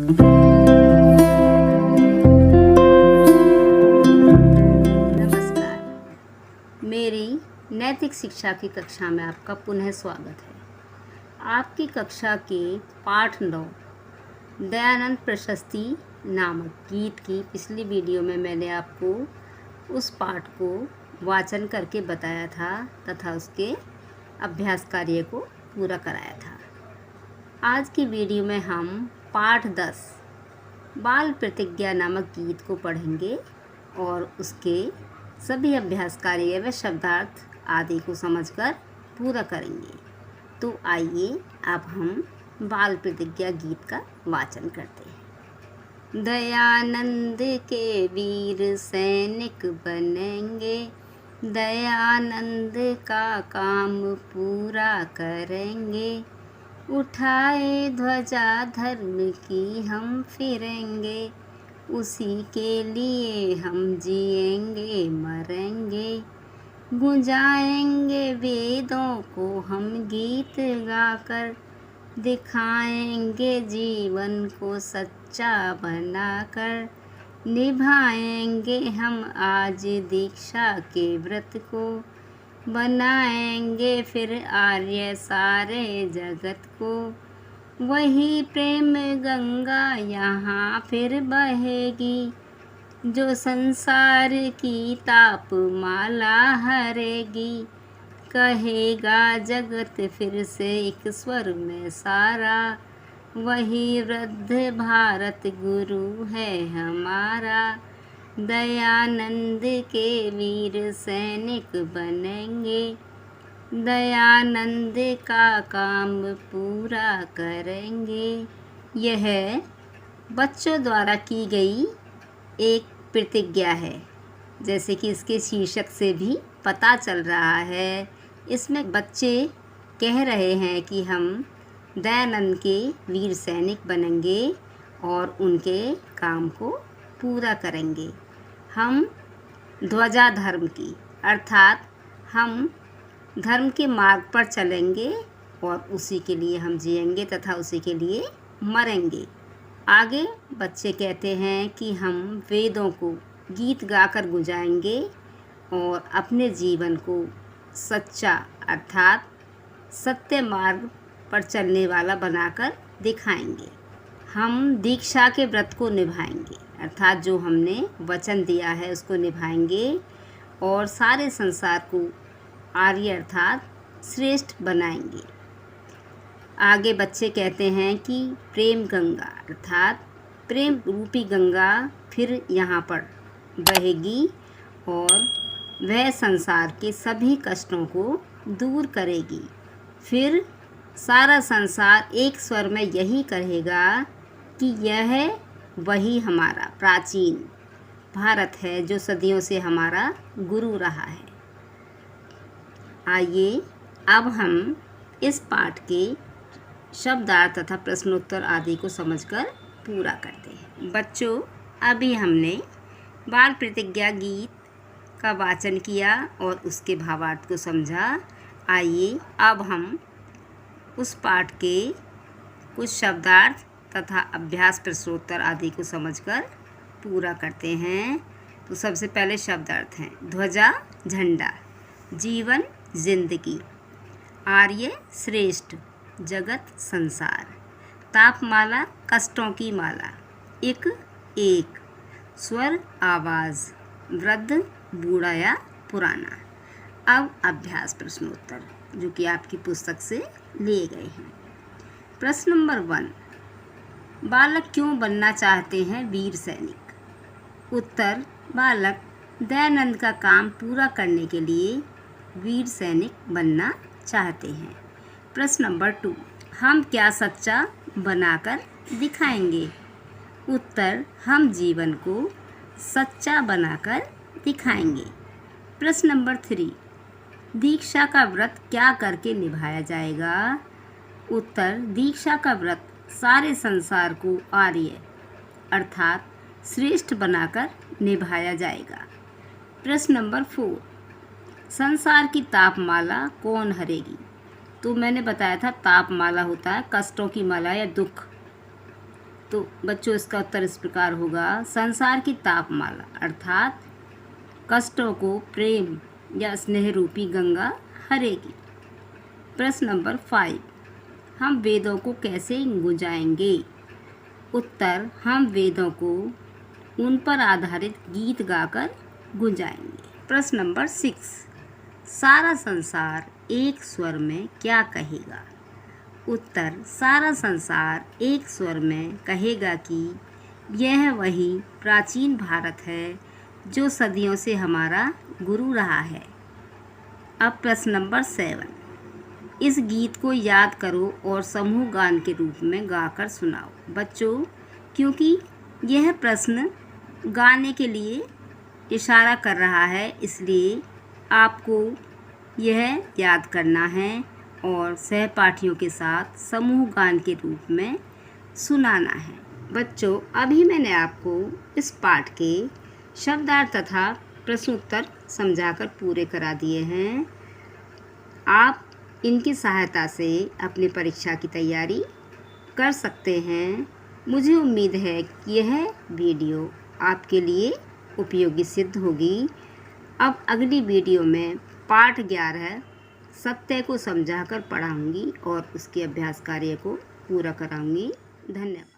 नमस्कार। मेरी नैतिक शिक्षा की कक्षा में आपका पुनः स्वागत है। आपकी कक्षा के पाठ 9 दयानंद प्रशस्ति नामक गीत की पिछली वीडियो में मैंने आपको उस पाठ को वाचन करके बताया था तथा उसके अभ्यास कार्य को पूरा कराया था। आज की वीडियो में हम पाठ 10 बाल प्रतिज्ञा नामक गीत को पढ़ेंगे और उसके सभी अभ्यास कार्य व शब्दार्थ आदि को समझकर पूरा करेंगे। तो आइए अब हम बाल प्रतिज्ञा गीत का वाचन करते हैं। दयानंद के वीर सैनिक बनेंगे, दयानंद का काम पूरा करेंगे, उठाए ध्वजा धर्म की हम फिरेंगे, उसी के लिए हम जिएंगे मरेंगे, गुंजाएंगे वेदों को हम गीत गाकर, दिखाएंगे जीवन को सच्चा बनाकर, निभाएंगे हम आज दीक्षा के व्रत को, बनाएंगे फिर आर्य सारे जगत को, वही प्रेम गंगा यहाँ फिर बहेगी, जो संसार की ताप माला हरेगी, कहेगा जगत फिर से एक स्वर में सारा, वही वृद्ध भारत गुरु है हमारा, दयानंद के वीर सैनिक बनेंगे, दयानंद का काम पूरा करेंगे। यह बच्चों द्वारा की गई एक प्रतिज्ञा है। जैसे कि इसके शीर्षक से भी पता चल रहा है, इसमें बच्चे कह रहे हैं कि हम दयानंद के वीर सैनिक बनेंगे और उनके काम को पूरा करेंगे। हम ध्वजा धर्म की अर्थात हम धर्म के मार्ग पर चलेंगे और उसी के लिए हम जिएंगे तथा उसी के लिए मरेंगे। आगे बच्चे कहते हैं कि हम वेदों को गीत गाकर गुंजाएंगे और अपने जीवन को सच्चा अर्थात सत्य मार्ग पर चलने वाला बनाकर दिखाएंगे। हम दीक्षा के व्रत को निभाएंगे अर्थात जो हमने वचन दिया है उसको निभाएंगे और सारे संसार को आर्य अर्थात श्रेष्ठ बनाएंगे। आगे बच्चे कहते हैं कि प्रेम गंगा अर्थात प्रेम रूपी गंगा फिर यहाँ पर बहेगी और वह संसार के सभी कष्टों को दूर करेगी। फिर सारा संसार एक स्वर में यही कहेगा कि यह वही हमारा प्राचीन भारत है जो सदियों से हमारा गुरु रहा है। आइए अब हम इस पाठ के शब्दार्थ तथा प्रश्नोत्तर आदि को समझकर पूरा करते हैं। बच्चों, अभी हमने बाल प्रतिज्ञा गीत का वाचन किया और उसके भावार्थ को समझा। आइए अब हम उस पाठ के कुछ शब्दार्थ तथा अभ्यास प्रश्नोत्तर आदि को समझकर पूरा करते हैं। तो सबसे पहले शब्दार्थ हैं ध्वजा झंडा, जीवन जिंदगी, आर्य श्रेष्ठ, जगत संसार, तापमाला कष्टों की माला, एक एक, स्वर आवाज़, वृद्ध बूढ़ा या पुराना। अब अभ्यास प्रश्नोत्तर जो कि आपकी पुस्तक से लिए गए हैं। प्रश्न नंबर 1, बालक क्यों बनना चाहते हैं वीर सैनिक? उत्तर, बालक दयानंद का काम पूरा करने के लिए वीर सैनिक बनना चाहते हैं। प्रश्न नंबर 2, हम क्या सच्चा बनाकर दिखाएंगे? उत्तर, हम जीवन को सच्चा बनाकर दिखाएंगे। प्रश्न नंबर 3, दीक्षा का व्रत क्या करके निभाया जाएगा? उत्तर, दीक्षा का व्रत सारे संसार को आर्य अर्थात श्रेष्ठ बनाकर निभाया जाएगा। प्रश्न नंबर 4, संसार की तापमाला कौन हरेगी? तो मैंने बताया था तापमाला होता है कष्टों की माला या दुख। तो बच्चों इसका उत्तर इस प्रकार होगा, संसार की तापमाला अर्थात कष्टों को प्रेम या स्नेह रूपी गंगा हरेगी। प्रश्न नंबर 5, हम वेदों को कैसे गुंजाएंगे? उत्तर, हम वेदों को उन पर आधारित गीत गाकर गुंजाएंगे। प्रश्न नंबर 6, सारा संसार एक स्वर में क्या कहेगा? उत्तर, सारा संसार एक स्वर में कहेगा कि यह वही प्राचीन भारत है जो सदियों से हमारा गुरु रहा है। अब प्रश्न नंबर 7, इस गीत को याद करो और समूह गान के रूप में गाकर सुनाओ। बच्चों, क्योंकि यह प्रश्न गाने के लिए इशारा कर रहा है, इसलिए आपको यह याद करना है और सहपाठियों के साथ समूह गान के रूप में सुनाना है। बच्चों, अभी मैंने आपको इस पाठ के शब्दार्थ तथा प्रश्नोत्तर समझाकर पूरे करा दिए हैं। आप इनकी सहायता से अपनी परीक्षा की तैयारी कर सकते हैं। मुझे उम्मीद है कि यह वीडियो आपके लिए उपयोगी सिद्ध होगी। अब अगली वीडियो में पाठ 11 सत्य को समझाकर पढ़ाऊंगी और उसके अभ्यास कार्य को पूरा कराऊंगी। धन्यवाद।